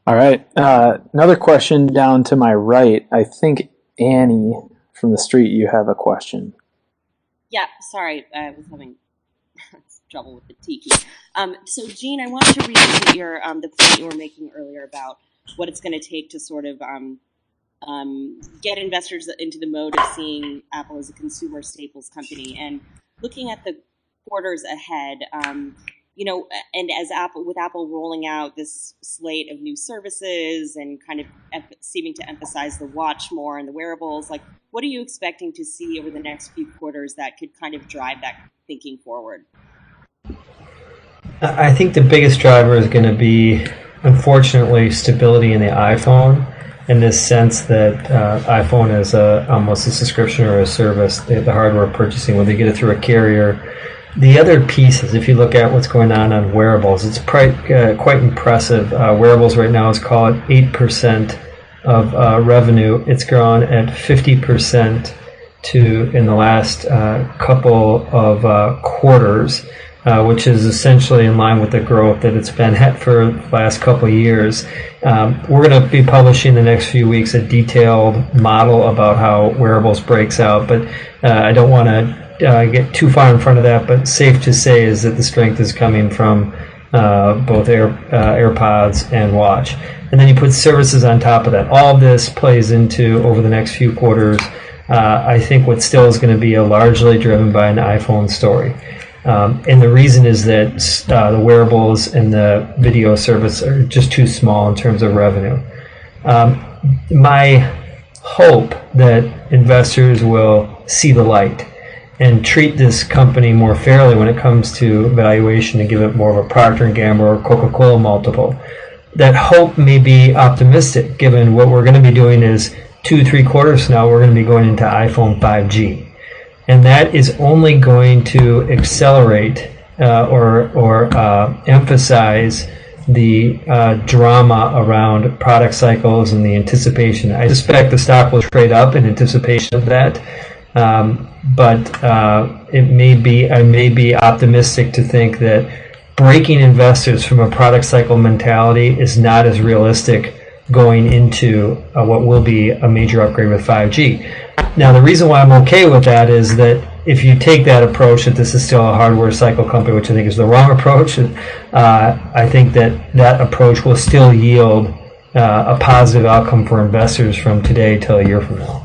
All right. Another question down to my right. I think Annie from the street, you have a question. Yeah, sorry, I was having trouble with the tiki. So, Gene, I wanted to revisit your the point you were making earlier about what it's going to take to sort of get investors into the mode of seeing Apple as a consumer staples company and looking at the quarters ahead. And as Apple rolling out this slate of new services and kind of seeming to emphasize the watch more and the wearables, like what are you expecting to see over the next few quarters that could kind of drive that thinking forward? I think the biggest driver is going to be, unfortunately, stability in the iPhone, in this sense that iPhone is almost a subscription or a service, the hardware purchasing, whether you get it through a carrier. The other pieces, if you look at what's going on wearables, it's quite impressive. Wearables right now is called 8% of revenue. It's grown at 50% in the last couple of quarters, which is essentially in line with the growth that it's been at for the last couple of years. We're going to be publishing the next few weeks a detailed model about how wearables breaks out, but I don't want to get too far in front of that, but safe to say is that the strength is coming from both AirPods and Watch. And then you put services on top of that. All of this plays into, over the next few quarters, I think what still is going to be largely driven by an iPhone story. And the reason is that the wearables and the video service are just too small in terms of revenue. My hope that investors will see the light and treat this company more fairly when it comes to valuation and give it more of a Procter & Gamble or Coca-Cola multiple. That hope may be optimistic, given what we're going to be doing is 2-3 quarters from now, we're going to be going into iPhone 5G. And that is only going to accelerate or emphasize the drama around product cycles and the anticipation. I suspect the stock will trade up in anticipation of that. But I may be optimistic to think that breaking investors from a product cycle mentality is not as realistic going into what will be a major upgrade with 5G. Now, the reason why I'm okay with that is that if you take that approach that this is still a hardware cycle company, which I think is the wrong approach, I think that approach will still yield a positive outcome for investors from today till a year from now.